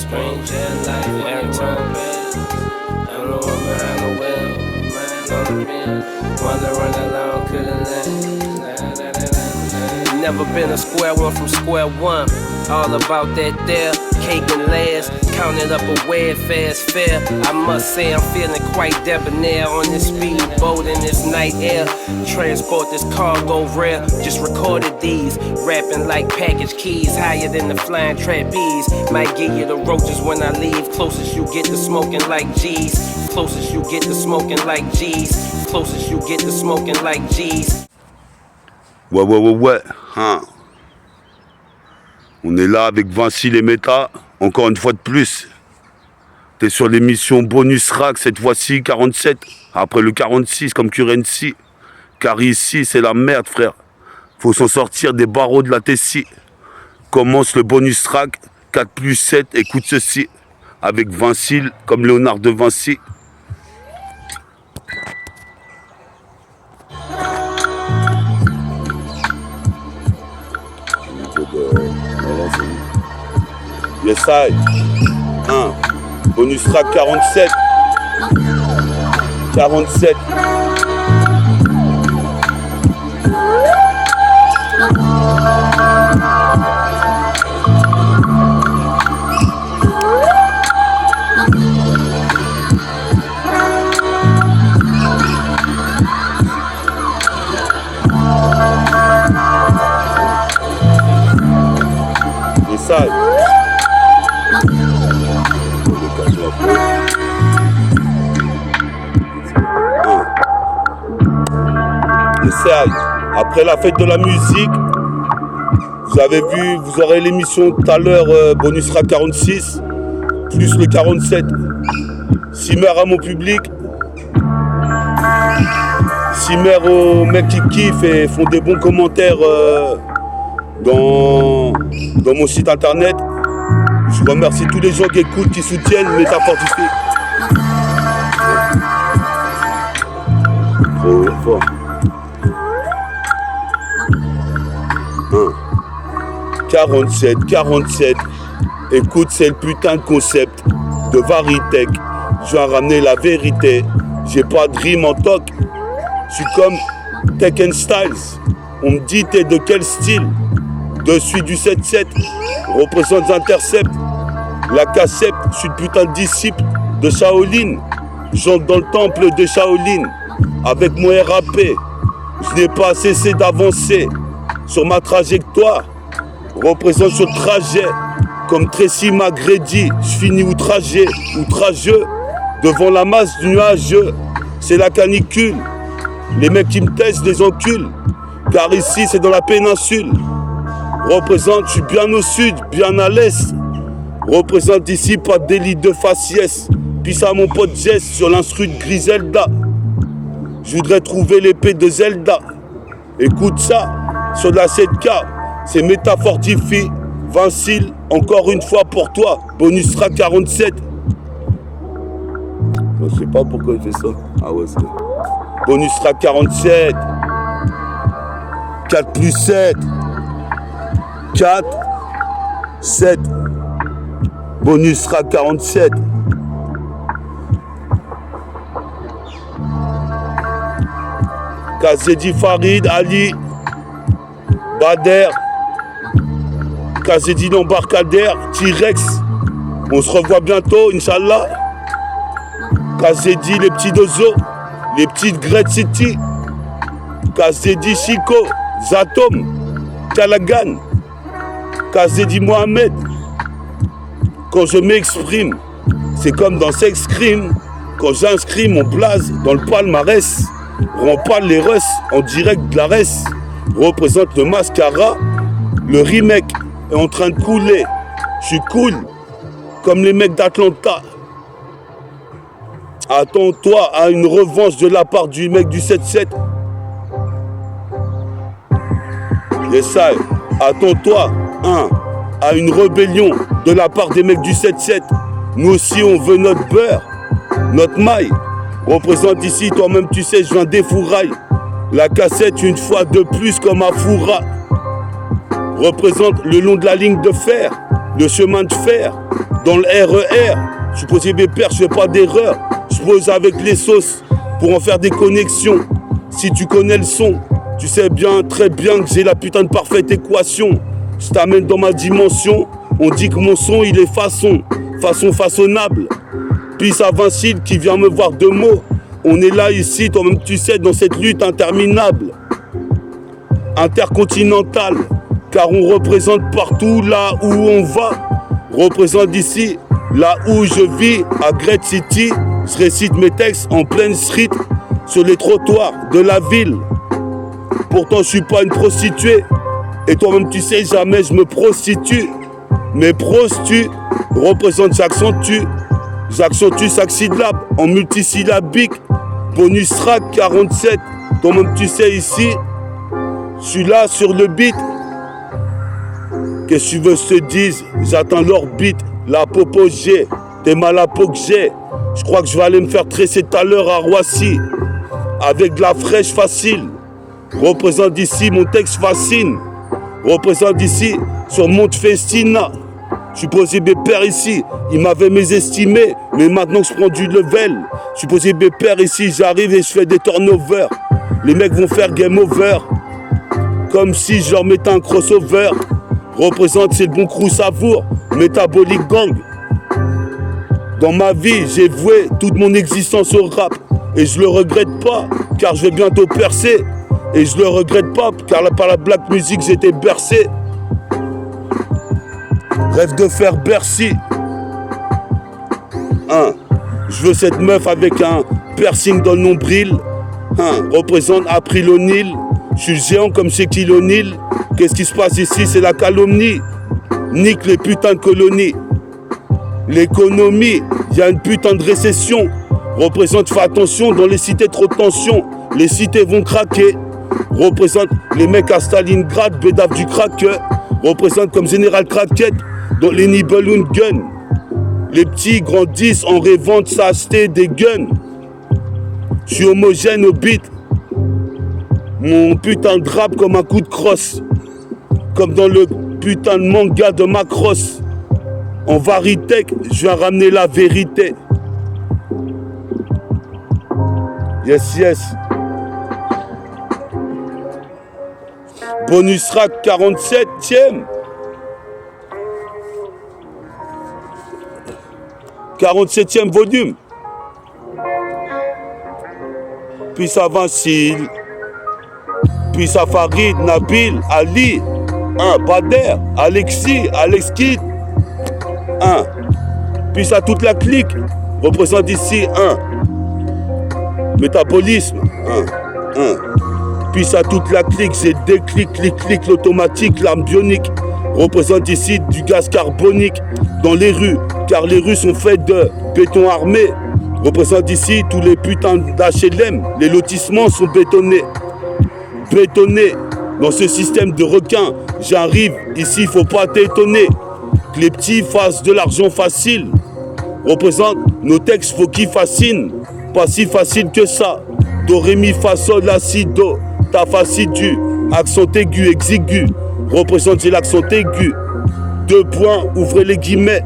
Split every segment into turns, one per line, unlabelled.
Strange jet life, airtime bed. I'm the one behind the wheel, man on the mill. Mother running along, couldn't let. Never been a square one from square one. All about that there, cake and layers. Counted up a way fast fare. I must say I'm feeling quite debonair on this speedboat in this night air. Transport this cargo rare. Just recorded these, rapping like package keys, higher than the flying trapeze. Might give you the roaches when I leave. Closest you get to smoking like G's. Closest you get to smoking like G's. Closest you get to smoking like G's.
Ouais. Hein. On est là avec Vinci les méta, encore une fois de plus. T'es sur l'émission Bonus Rack, cette fois-ci 47, après le 46 comme Currency. Car ici, c'est la merde, frère. Faut s'en sortir des barreaux de la Tessie. Commence le Bonus Rack, 4+7, écoute ceci. Avec Vinci, comme Léonard de Vinci. Yes, I. 1. Bonus track 47. 47. Yes, I. Après la fête de la musique, vous avez vu, vous aurez l'émission tout à l'heure, Bonus Rack 46, plus le 47. Cimer à mon public, Cimer aux mecs qui kiffent et font des bons commentaires dans mon site internet. Je remercie tous les gens qui écoutent, qui soutiennent Métafortifié. Trop fort. 47. Écoute, c'est le putain de concept de Varitech. Je viens ramener la vérité. J'ai pas de rime en toc. Je suis comme Tekken Styles. On me dit t'es de quel style? Je suis du 7-7. Représente Intercept. La cassette. Je suis le putain de disciple de Shaolin. J'entre dans le temple de Shaolin. Avec mon RAP. Je n'ai pas cessé d'avancer sur ma trajectoire. Représente ce trajet comme Tracy McGrady. Je finis outrageux devant la masse du nuageux. C'est la canicule. Les mecs qui me testent, les enculent. Car ici c'est dans la péninsule. Représente, je suis bien au sud, bien à l'est. Représente ici pas de délit de faciès. Puis à mon pote Jess sur l'instru de Griselda. Je voudrais trouver l'épée de Zelda. Écoute ça, sur la 7K. C'est Métafortifié, Vincile, encore une fois pour toi, Bonus Track 47. Je sais pas pourquoi il fait ça. Ah ouais, c'est... Bonus Track 47. 4+7. 4, 7. Bonus Track 47. Kazedi Farid, Ali, Bader, Kazedi Lombarcader, T-Rex. On se revoit bientôt, Inch'Allah. Kazedi, les petits Dozo, les petites Great City. Kazedi Chico, Zatom, Kalagan. Kazedi Mohamed. Quand je m'exprime, c'est comme dans Sex Crime. Quand j'inscris mon blaze dans le palmarès, rend pas les russes en direct de la res. Représente le mascara. Le remake est en train de couler. Je suis cool, comme les mecs d'Atlanta. Attends-toi à une revanche de la part du mec du 7-7. Yes, I. Attends-toi à une rébellion de la part des mecs du 7-7. Nous aussi, on veut notre beurre, notre maille. Représente ici, toi-même, tu sais, je viens des fourrailles. La cassette, une fois de plus, comme un fourra. Représente le long de la ligne de fer. le chemin de fer, dans le RER. Je suis posé mes pères, je fais pas d'erreur. Je pose avec les sauces pour en faire des connexions. Si tu connais le son, tu sais bien, très bien que j'ai la putain de parfaite équation. Je t'amène dans ma dimension. On dit que mon son il est façon façonnable. Puis à Vincile qui vient me voir de mots. On est là ici, toi-même tu sais, dans cette lutte interminable, intercontinentale, car on représente partout là où on va. Représente ici, là où je vis, à Great City. Je récite mes textes en pleine street, sur les trottoirs de la ville. Pourtant je suis pas une prostituée, et toi-même tu sais, jamais je me prostitue. Mais prostu représente, j'accentue chaque syllabe en multisyllabique. Bonus track 47, toi-même tu sais ici, je suis là sur le beat. Qu'est-ce que tu veux que je te dise? J'attends l'orbite, la popogée, t'es mal à peau que j'ai. Je crois que je vais aller me faire tresser tout à l'heure à Roissy, avec de la fraîche facile. Représente ici, mon texte fascine. Représente ici, sur Monte Festina. Je suis posé mes pères ici, ils m'avaient mésestimé, mais maintenant que je prends du level. Je suis posé mes pères ici, j'arrive et je fais des turnovers. Les mecs vont faire game over, comme si je leur mettais un crossover. Représente, c'est le bon crew savour, métabolique gang. Dans ma vie, j'ai voué toute mon existence au rap. Et je le regrette pas, car je vais bientôt percer. Et je le regrette pas, car par la black music, j'étais bercé. Rêve de faire Bercy. Je veux cette meuf avec un piercing dans le nombril. Représente April O'Neil. Je suis géant comme Shaquille O'Neal. Qu'est-ce qui se passe ici? C'est la calomnie. Nique les putains de colonies. L'économie, il y a une putain de récession. Représente, fais attention, dans les cités trop de tension. Les cités vont craquer. Représente les mecs à Stalingrad, bédave du crack. Représente comme général craquette dans les Nibelung Guns. Les petits grandissent en rêvant de s'acheter des guns. Je suis homogène au beat. Mon putain de rap comme un coup de crosse. Comme dans le putain de manga de Macross. En Varitech, je viens ramener la vérité. Yes, yes. Bonus track 47e. 47e volume. Puis ça Vincile. Puis ça Farid, Nabil, Ali. Bader, Alexis, Alex Kid. Puis ça toute la clique. Représente ici métabolisme. Puis ça toute la clique, c'est déclic, clic, l'automatique, l'arme bionique. Représente ici du gaz carbonique dans les rues, car les rues sont faites de béton armé. Représente ici tous les putains d'HLM, les lotissements sont bétonnés. Bétonnés dans ce système de requins. J'arrive ici, faut pas t'étonner que les petits fassent de l'argent facile. Représente nos textes, faut qu'ils fascinent. Pas si facile que ça. Do, ré, mi, fa, sol, la, si, do. Ta, fa, si, du. Accent aigu, exigu. Représente, j'ai l'accent aigu. 2 points, ouvrez les guillemets.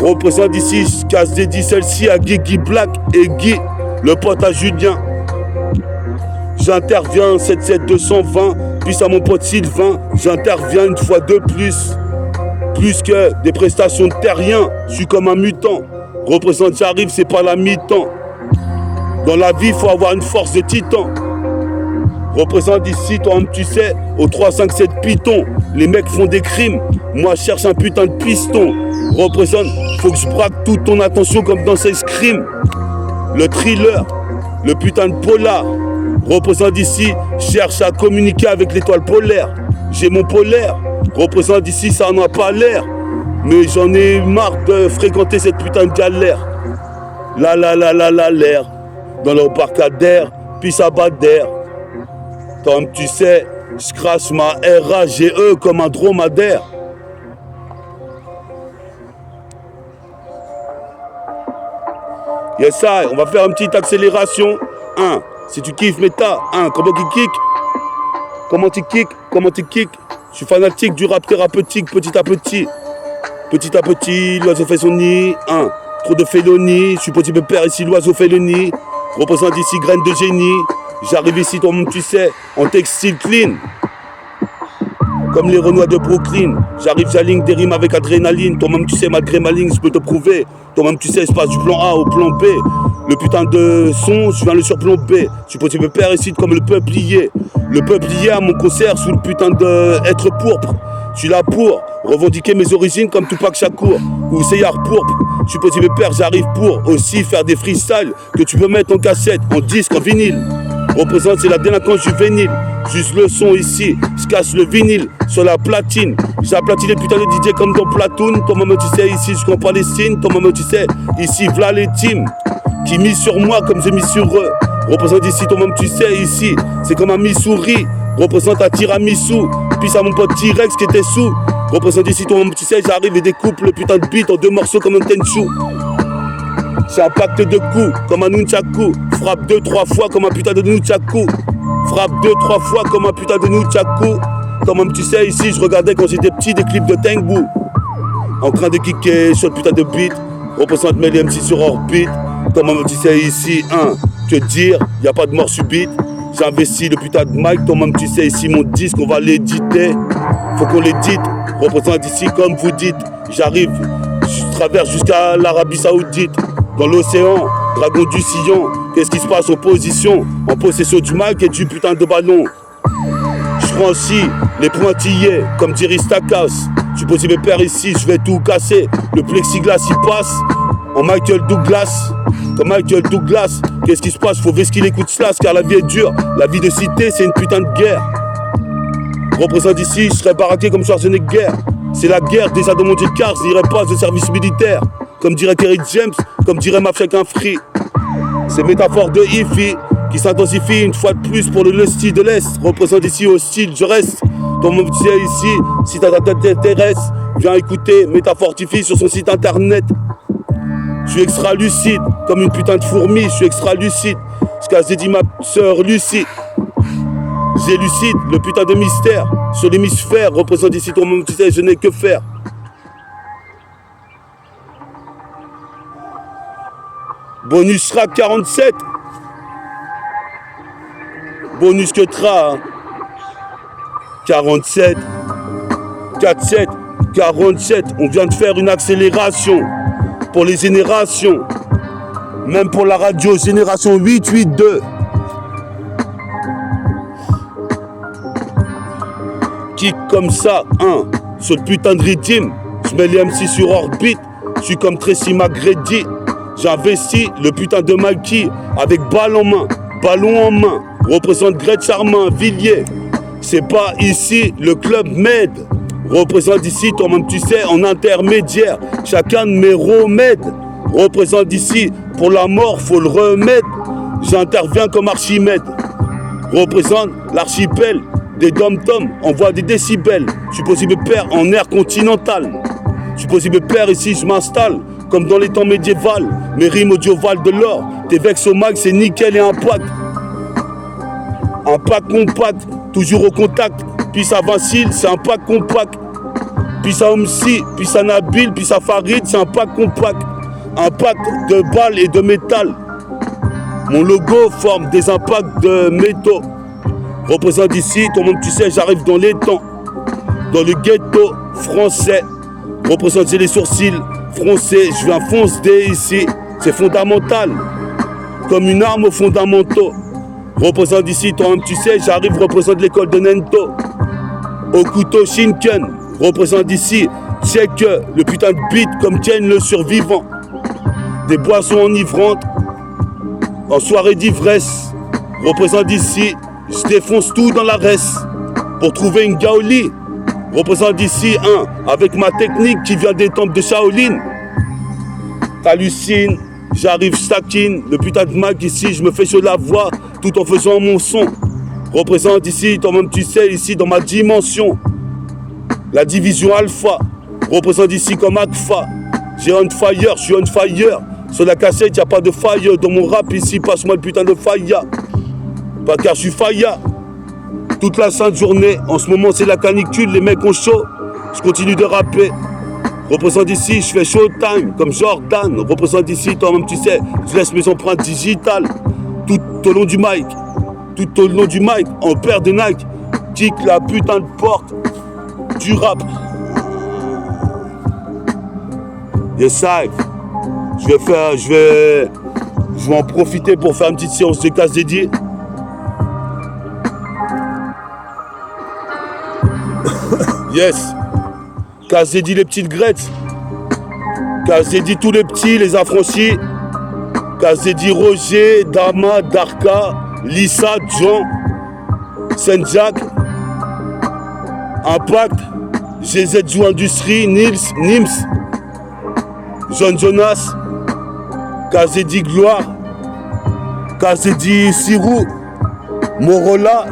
Représente ici, je casse dédié celle-ci à Guigui Black et Guy, le pote à Julien. J'interviens 77220, puis à mon pote Sylvain. J'interviens une fois de plus. Plus que des prestations de terrien, je suis comme un mutant. Représente, j'arrive, c'est pas la mi-temps. Dans la vie, il faut avoir une force de titan. Représente ici, toi tu sais, au 357 Python. Les mecs font des crimes, moi je cherche un putain de piston. Représente, faut que je braque toute ton attention comme dans ces scrims. Le thriller, le putain de polar. Représente ici, cherche à communiquer avec l'étoile polaire. J'ai mon polaire. Représente ici, ça n'en a pas l'air. Mais j'en ai marre de fréquenter cette putain de galère. L'air. Dans l'embarcadère, puis ça bat d'air. Comme tu sais, je crache ma RAGE comme un dromadaire. Yes, ça, on va faire une petite accélération. Si tu kiffes méta, comment tu kick? Comment tu kick? Je suis fanatique du rap thérapeutique petit à petit. Petit à petit, l'oiseau fait son nid. Trop de félonie. Je suis petit père ici, l'oiseau fait le nid. Représente ici graine de génie. J'arrive ici, toi-même tu sais, en textile clean. Comme les Renois de Brooklyn. J'arrive, j'aligne des rimes avec adrénaline. Toi-même tu sais, malgré ma ligne, je peux te prouver. Toi-même tu sais, je passe du plan A au plan B. Le putain de son, je viens le surplomber. Je suis petit père ici comme le peuplier. Le peuplier à mon concert sous le putain de être pourpre. Je suis là pour revendiquer mes origines comme Tupac Shakur ou Seyar Pourpre. Je suis petit père, j'arrive pour aussi faire des freestyles que tu peux mettre en cassette, en disque, en vinyle. Représente, c'est la délinquance juvénile. Juste le son ici, je casse le vinyle sur la platine. J'aplatine les putains de DJ comme dans Platoon. Toi-même tu sais, ici je comprends les signes. Toi-même tu sais, ici v'là les teams qui misent sur moi comme j'ai mis sur eux. Représente ici, toi-même tu sais, ici c'est comme un Missouri. Représente un tiramisu, puis à mon pote T-Rex qui était sous. Représente ici, toi-même tu sais, j'arrive et découpe le putain de beat en 2 morceaux comme un tenchu. J'ai un pacte de coups comme un nunchaku. Frappe 2-3 fois comme un putain de nunchaku. Frappe 2-3 fois comme un putain de nunchaku. Toi-même tu sais, ici je regardais quand j'étais petit des clips de Tengu. En train de kicker sur le putain de beat. Représente mes MC sur orbite. Toi-même tu sais, ici, que dire, y a pas de mort subite. J'ai investi le putain de mic, toi-même tu sais, ici mon disque, on va l'éditer. Faut qu'on l'édite, représente ici comme vous dites. J'arrive, je traverse jusqu'à l'Arabie Saoudite. Dans l'océan, dragon du sillon. Qu'est-ce qui se passe en position? En possession du mic et du putain de ballon. Je franchis les pointillés, comme dirait Stakas. Je suis possible père ici, je vais tout casser. Le plexiglas il passe en Michael Douglas. Comme Michael Douglas, qu'est-ce qui se passe? Faut qu'il écoute Slash car la vie est dure. La vie de cité c'est une putain de guerre. Représente ici, je serais baraqué comme Schwarzenegger. C'est la guerre, déjà dans mon car, je n'irai pas de service militaire. Comme dirait Kerry James, comme dirait Mafia qu'un free. Ces métaphores de Ify qui s'intensifient une fois de plus pour le style de l'Est. Représente ici hostile, je reste. Ton monde tu sais ici, si ta tête t'intéresse, viens écouter Métafortifie sur son site internet. Je suis extra lucide, comme une putain de fourmi, je suis extra lucide. Ce qu'a dit ma sœur Lucie. J'élucide le putain de mystère sur l'hémisphère. Représente ici ton monde tu sais, je n'ai que faire. Bonus track 47. Bonus que tra 47 47 47. On vient de faire une accélération pour les générations. Même pour la radio génération 882. Kick comme ça, sur le putain de rythme. Je mets les MC sur orbite. Je suis comme Tracy McGrady. J'investis le putain de Mikey avec balle en main, ballon en main. Représente Greg Charmin, Villiers. C'est pas ici le club Med. Représente ici, toi-même tu sais, en intermédiaire. Chacun de mes remèdes. Représente ici, pour la mort, faut le remettre. J'interviens comme Archimède. Représente l'archipel des dom-toms, envoie des décibels. Je suis possible père en air continental. Je suis possible père ici, je m'installe. Comme dans les temps médiévaux, mes rimes audiovales de l'or. Tes vex au mag, c'est nickel et impact. Un pack compact, toujours au contact. Puis ça Vincile, c'est un pack compact. Puis ça Omsi, puis ça Nabil, puis ça Farid, c'est un pack compact. Un pack de balles et de métal. Mon logo forme des impacts de métaux. Représente ici, toi même tu sais, j'arrive dans les temps. Dans le ghetto français. Représente les sourcils français, je viens foncer ici. C'est fondamental. Comme une arme aux fondamentaux. Représente ici, toi-même tu sais, j'arrive, représente l'école de Nento. Au couteau Shinken, représente ici, check le putain de beat comme Ken le survivant. Des boissons enivrantes, en soirée d'ivresse. Représente ici, je défonce tout dans la reste. Pour trouver une gaoli, représente ici avec ma technique qui vient des temples de Shaolin. T'hallucines. J'arrive stacking, le putain de mag ici, je me fais sur la voix tout en faisant mon son. Représente ici, toi-même tu sais, ici dans ma dimension. La division alpha, représente ici comme Akfa. J'ai on fire, je suis on fire. Sur la cassette, y a pas de fire. Dans mon rap ici, passe-moi le putain de fire. Pas car je suis fire. Toute la sainte journée, en ce moment c'est la canicule, les mecs ont chaud. Je continue de rapper. Représente ici, je fais Showtime, comme Jordan. Représente ici, toi-même tu sais, je laisse mes empreintes digitales. Tout au long du mic. Tout au long du mic, en paire de Nike. Kick la putain de porte du rap. Yes, I. Je vais en profiter pour faire une petite séance de casse dédiée. Yes. Casse dédiée les petites grettes. Casse dédiée tous les petits, les affranchis. Casse dédiée Roger, Dama, Darka, Lisa, Jean, Saint-Jacques, Impact, GZ Jou Industrie, Nils, Nims, John Jonas, Kazedi Gloire, Kazedi Sirou, Morola,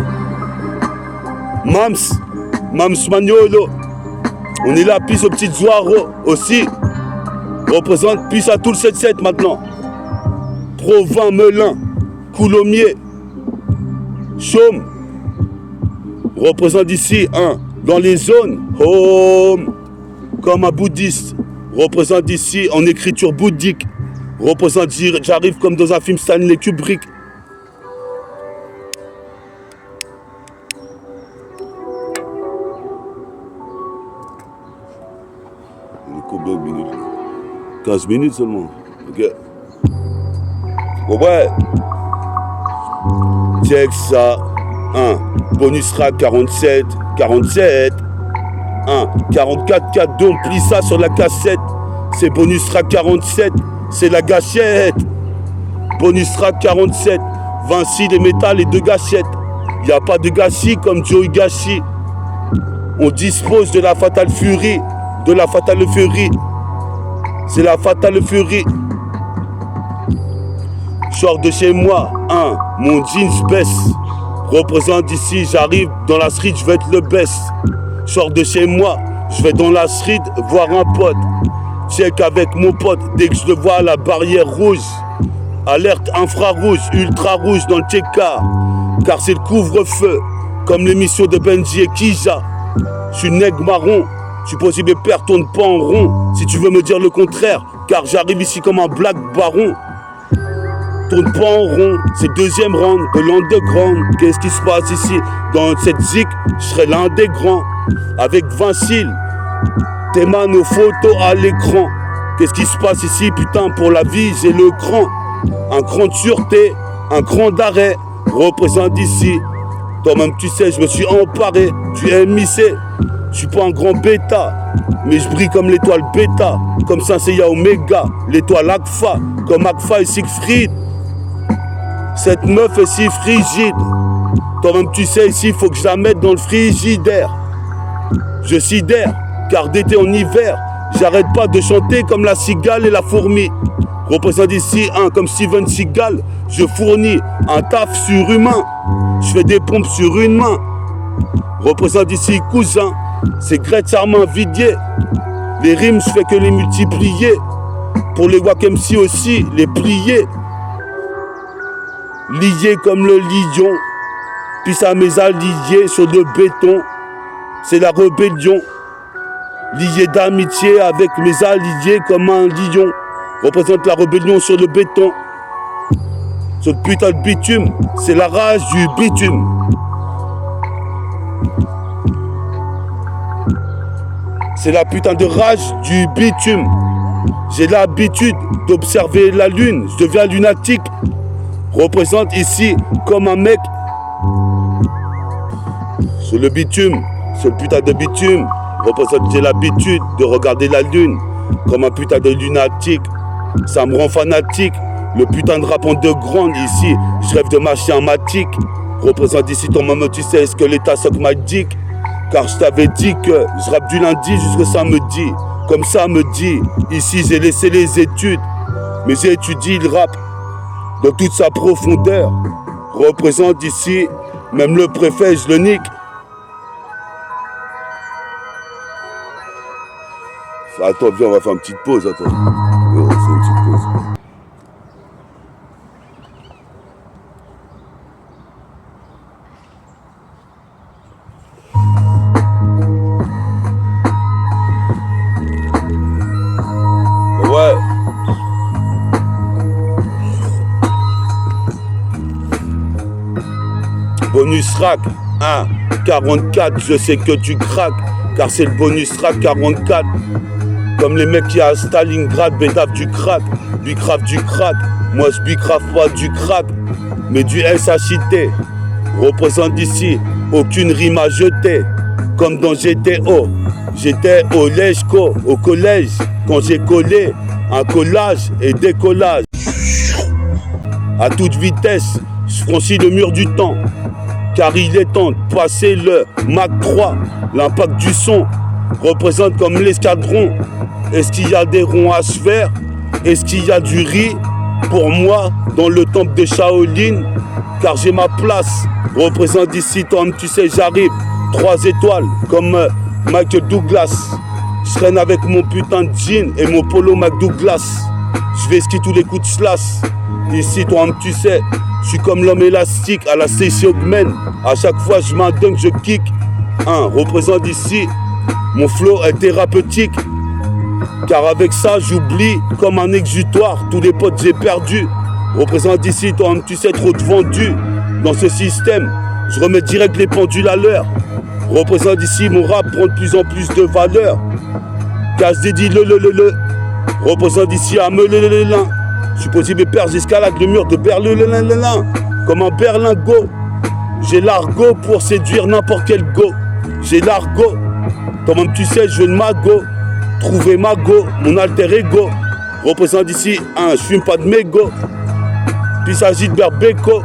Mams Magnolo. On est là, pisse aux petites Zoaro aussi. Représente pisse à tout le 7-7 maintenant. Provins, Melun, Coulommiers, Chaume. Représente ici, dans les zones, home, comme un bouddhiste. Représente ici en écriture bouddhique. Représente, j'arrive comme dans un film Stanley Kubrick. Il est combien de minutes? 15 minutes seulement. Ok. Bon ouais. Check ça. Bonus rack 47. 44 4 on plie ça sur la cassette. C'est bonus rack 47. C'est la gâchette. Bonus rack 47. Vinci les métal et 2 gâchettes. Y a pas de gâchis comme Joey Gashi. On dispose de la Fatal Fury. De la Fatal Fury. C'est la Fatal Fury. Sors de chez moi, mon jeans baisse. Représente ici, j'arrive dans la street, je vais être le best. Sors de chez moi, je vais dans la street voir un pote. Check avec mon pote, dès que je le vois à la barrière rouge. Alerte infrarouge, ultra rouge dans le TK. Car c'est le couvre-feu, comme l'émission de Benji et Kija. Je suis nègre marron, je suis possible de perdre, tourne pas en rond. Si tu veux me dire le contraire, car j'arrive ici comme un black baron. Tourne pas en rond, c'est deuxième round de l'underground. Qu'est-ce qui se passe ici? Dans cette zik, je serai l'un des grands. Avec Vincile, tes mains, nos photos à l'écran. Qu'est-ce qui se passe ici? Putain, pour la vie, j'ai le cran. Un cran de sûreté, un cran d'arrêt. Représente ici. Toi-même, tu sais, je me suis emparé. Tu es MIC. Je suis pas un grand bêta, mais je brille comme l'étoile bêta. Comme Saint Seiya Omega, l'étoile Agfa. Comme Agfa et Siegfried. Cette meuf est si frigide. Toi-même tu sais ici, faut que je la mette dans le frigidaire. Je sidère, car d'été en hiver, j'arrête pas de chanter comme la cigale et la fourmi. Représente ici comme Steven Seagal. Je fournis un taf surhumain. Je fais des pompes sur une main. Représente ici cousin. C'est Gretz Armand Vidier. Les rimes, je fais que les multiplier. Pour les Wack MC aussi, les plier. Lié comme le lion, puis à mes alliés sur le béton, c'est la rébellion. Lié d'amitié avec mes alliés comme un lion, représente la rébellion sur le béton. Ce putain de bitume, c'est la rage du bitume. C'est la putain de rage du bitume. J'ai l'habitude d'observer la lune, je deviens lunatique. Représente ici comme un mec sur le bitume, ce putain de bitume. Représente, j'ai l'habitude de regarder la lune comme un putain de lunatique. Ça me rend fanatique, le putain de rap en deux grandes ici. Je rêve de marcher en matique. Représente ici ton maman, tu sais ce que l'état soque ma dick. Car je t'avais dit que je rappe du lundi jusqu'au samedi. Comme ça me dit, ici j'ai laissé les études, mais j'ai étudié le rap dans toute sa profondeur. Représente ici, même le préfet, je le nique. Attends, viens, on va faire une petite pause, attends. On va faire une petite pause. rack, 44, je sais que tu craques, car c'est le bonus rack 44. Comme les mecs qui à Stalingrad, bédave du crack, bicrave du crack. Moi je bicrave pas du crack, mais du SHIT. Représente d'ici, aucune rime à jeter. Comme dans GTO, j'étais au Lejko, au collège, quand j'ai collé un collage et décollage. À toute vitesse, je franchis le mur du temps, car il est temps de passer le Mach 3. L'impact du son représente comme l'escadron. Est-ce qu'il y a des ronds à se faire? Est-ce qu'il y a du riz pour moi dans le temple de Shaolin? Car j'ai ma place, représente d'ici, toi tu sais j'arrive. 3 étoiles comme Michael Douglas. Je traîne avec mon putain de jean et mon polo McDouglas. Je vais skier tous les coups de slash. Ici, toi tu sais, je suis comme l'homme élastique à la Stacey Ogman. À chaque fois je m'indunk, je kick. Représente ici, mon flow est thérapeutique. Car avec ça j'oublie comme un exutoire tous les potes j'ai perdu. Représente ici, toi tu sais, trop de vendus. Dans ce système, je remets direct les pendules à l'heure. Représente ici, mon rap prend de plus en plus de valeur. Casse dédie le. Représente ici à me le. Je suis possible et père, j'escalade le mur de Berlin. Comme un berlingot. J'ai l'argot pour séduire n'importe quel go. J'ai l'argot. Toi-même tu sais, je veux le mago. Trouver mago, mon alter ego. Représente ici, je fume pas de mégot. Puis il s'agit de Berbeko.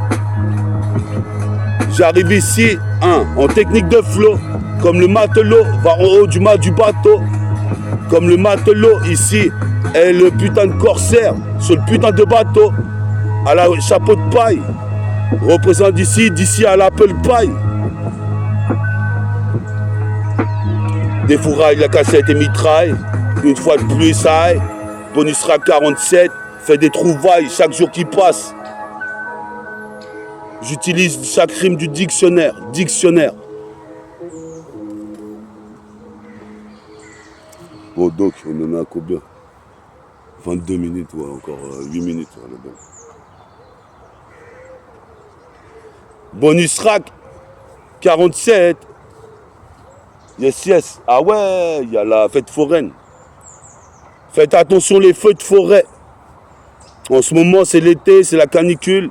J'arrive ici, en technique de flow. Comme le matelot va en haut du mât du bateau. Comme le matelot ici est le putain de corsaire sur le putain de bateau. À la chapeau de paille. Représente d'ici à l'Apple Pie. Des fourrailles, la cassette et mitraille. Une fois de plus, aïe. Bonus rack 47. Fait des trouvailles chaque jour qui passe. J'utilise chaque rime du dictionnaire. Bon, donc, on en a combien? 22 minutes, ouais, encore 8 minutes. Ouais, bon. Bonus rack 47. Yes. Ah ouais, il y a la fête foraine. Faites attention les feux de forêt. En ce moment, c'est l'été, c'est la canicule.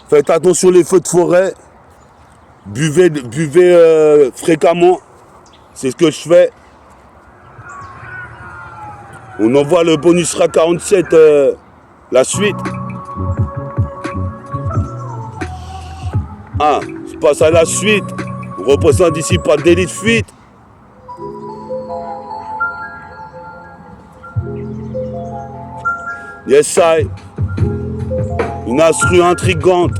Faites attention les feux de forêt. Buvez fréquemment. C'est ce que je fais. On envoie le bonus rack 47, la suite. Je passe à la suite. On représente ici pas de délit de fuite. Yes, I. Une instru intrigante.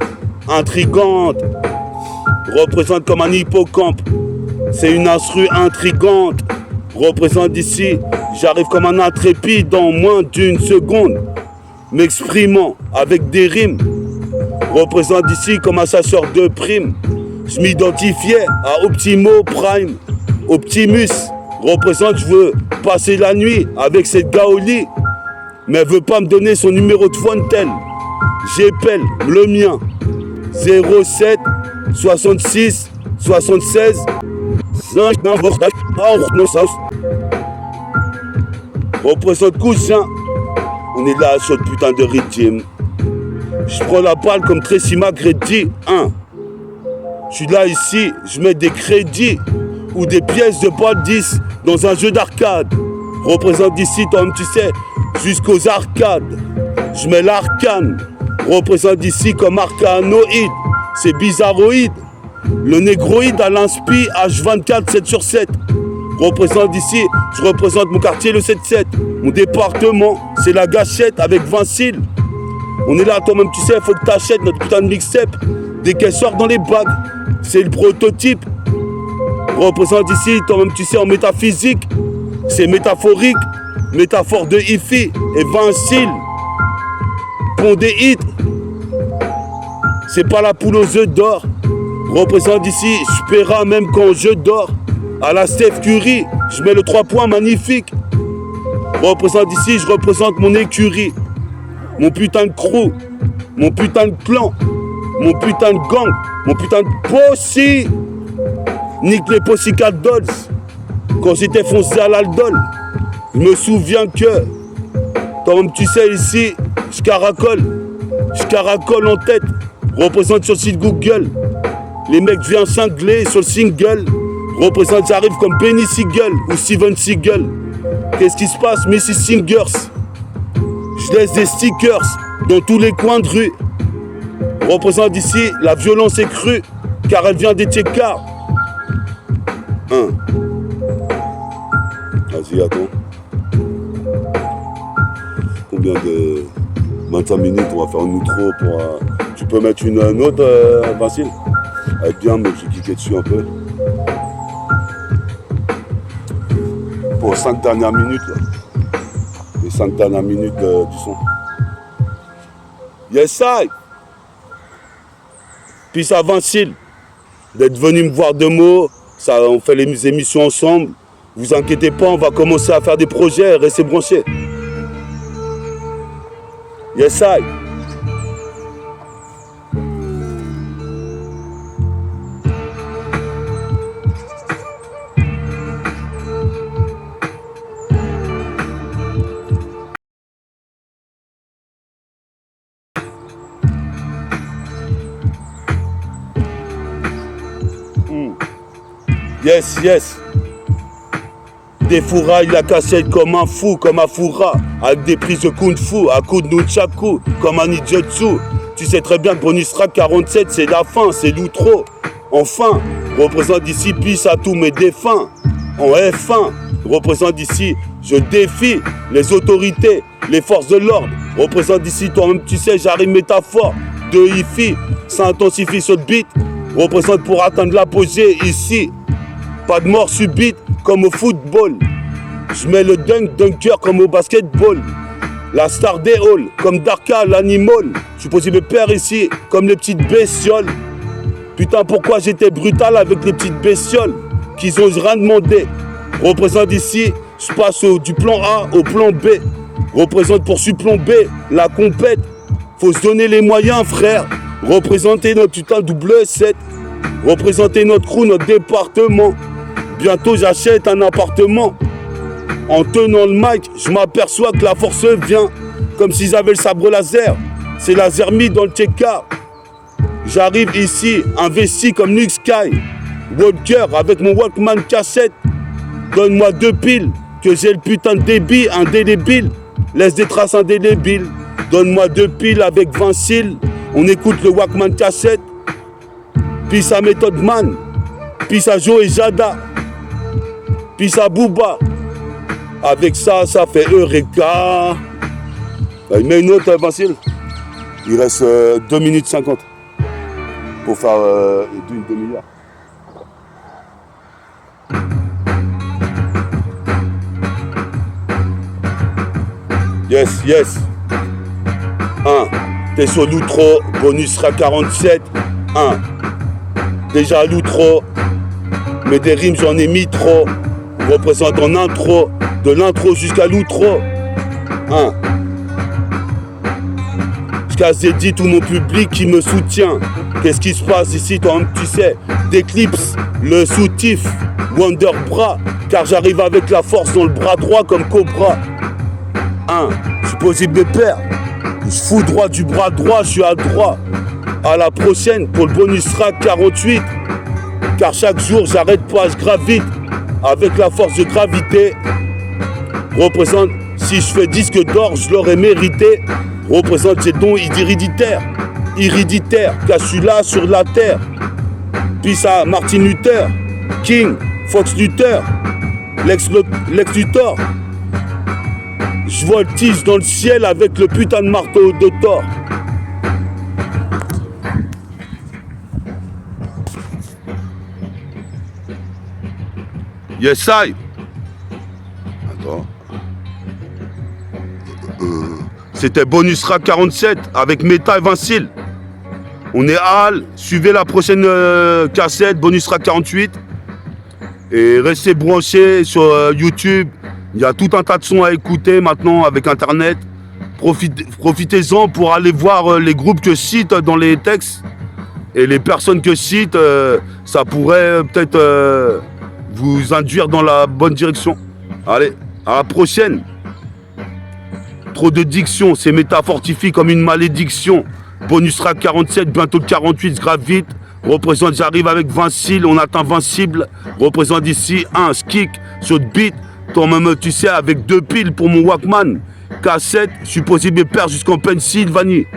Représente comme un hippocampe. C'est une instru intrigante. Représente ici. J'arrive comme un intrépide en moins d'une seconde. M'exprimant avec des rimes. Représente ici comme un chasseur de primes. Je m'identifiais à Optimo Prime. Optimus représente, je veux passer la nuit avec cette gars au lit. Mais elle veut pas me donner son numéro de Fontaine. J'appelle le mien. 07 66 76 5 représente cousin. On est là sur le putain de rythme. Je prends la balle comme Tracy McGrady. Je suis là ici, je mets des crédits ou des pièces de balle 10 dans un jeu d'arcade. Représente d'ici, toi-même tu sais, jusqu'aux arcades. Je mets l'arcane. Représente d'ici comme arcanoïde. C'est bizarroïde. Le négroïde à l'inspi H24 7/7. Représente d'ici, je représente mon quartier le 7-7. Mon département, c'est la gâchette avec 20 cils. On est là, toi-même tu sais, faut que t'achètes notre putain de mixtape. Dès qu'elle sort dans les bagues, c'est le prototype. Représente ici, toi-même tu sais, en métaphysique. C'est métaphorique, métaphore de hi-fi et 20 cils. Pont des hits. C'est pas la poule aux œufs d'or. Représente ici, je paierai même quand je dors. À la Steph Curry, je mets le 3 points magnifique. Représente ici, je représente mon écurie. Mon putain de crew, mon putain de clan, mon putain de gang. Mon putain de possi nique les Pussycat Dolls. Quand j'étais foncé à l'aldol, je me souviens que, comme tu sais ici, je caracole en tête, représente sur le site Google. Les mecs viennent cingler sur le single, représente, j'arrive comme Benny Siegel ou Steven Seagal. Qu'est-ce qui se passe, Mrs. Singers? Je laisse des stickers dans tous les coins de rue. Représente ici, la violence est crue, car elle vient des Tchécars. Vas-y, attends. Combien de... 25 minutes, on va faire un outro pour... Tu peux mettre une autre, Vincile? Elle est bien, mais j'ai cliqué dessus un peu. Pour 5 dernières minutes, là. Les 5 dernières minutes du son. Yes, I! Peace à Vincile, d'être venu me voir de mots. Ça, on fait les émissions ensemble. Vous inquiétez pas, on va commencer à faire des projets, restez branchés. Yes, I. Yes, yes. Défouraille la cassette comme un fou, comme un fourra, avec des prises de kung-fu, à coups de nunchaku, comme un ninjutsu. Tu sais très bien que Bonus Track 47, c'est la fin, c'est l'outro. Enfin, représente ici peace à tous mes défunts. En F1, représente ici, je défie les autorités, les forces de l'ordre. Représente ici, toi-même tu sais, j'arrive métaphore de hi-fi, ça intensifie sur le beat. Représente pour atteindre l'apogée ici. Pas de mort subite comme au football. Je mets le dunker comme au basketball. La star des halls comme Darka l'animal. Je suis possible père ici comme les petites bestioles. Putain, pourquoi j'étais brutal avec les petites bestioles qu'ils osent rien demander. Représente ici, je passe du plan A au plan B. Représente pour surplomber la compète. Faut se donner les moyens, frère. Représenter notre putain double 7. Représenter notre crew, notre département. Bientôt j'achète un appartement. En tenant le mic, je m'aperçois que la force vient. Comme s'ils avaient le sabre laser. C'est laser mis dans le check-up. J'arrive ici, investi comme Luke Sky. Walker avec mon Walkman cassette. Donne-moi 2 piles, que j'ai le putain de débit indélébile. Laisse des traces indélébiles. Donne-moi 2 piles avec Vincile. On écoute le Walkman cassette. Peace à Method Man. Peace à Joe et Jada. Peace à Booba. Avec ça, ça fait Eureka. Il met une autre, Vincile. Il reste 2 minutes 50 pour faire une demi-heure. Yes, yes. 1. T'es sur l'outro, bonus sera 47. 1. Déjà à l'outro, mais des rimes j'en ai mis trop. Représente en intro, de l'intro jusqu'à l'outro. 1. Je dit tout mon public qui me soutient. Qu'est-ce qui se passe ici, toi-même tu sais. D'éclipse, le soutif, Wonder Bra, car j'arrive avec la force dans le bras droit comme Cobra. 1. Je suis possible de perdre. Je fous droit du bras droit, je suis à droit. À la prochaine pour le bonus track 48. Car chaque jour j'arrête pas, je gravite. Avec la force de gravité. Représente, si je fais disque d'or, je l'aurais mérité. Représente ces dons héréditaires, car je suis là sur la terre. Puis ça, Martin Luther, King, Fox Luther, Lex Luthor. Je voltige dans le ciel avec le putain de marteau de Thor. Yes, I. Attends. C'était Bonus Rap 47 avec Meta et Vincile. On est à Halle. Suivez la prochaine cassette, Bonus Rap 48. Et restez branchés sur YouTube. Il y a tout un tas de sons à écouter maintenant avec Internet. Profitez-en pour aller voir les groupes que je cite dans les textes. Et les personnes que je cite, ça pourrait peut-être vous induire dans la bonne direction. Allez, à la prochaine. Trop de diction, c'est métafortifie comme une malédiction. Bonus track 47, bientôt 48, je grave vite. Représente, j'arrive avec 20 cils, on atteint 20 cibles. Représente ici un skick sur le beat. Toi-même, tu sais, avec 2 piles pour mon Walkman. Cassette, je suis possible de perdre jusqu'en Pennsylvanie.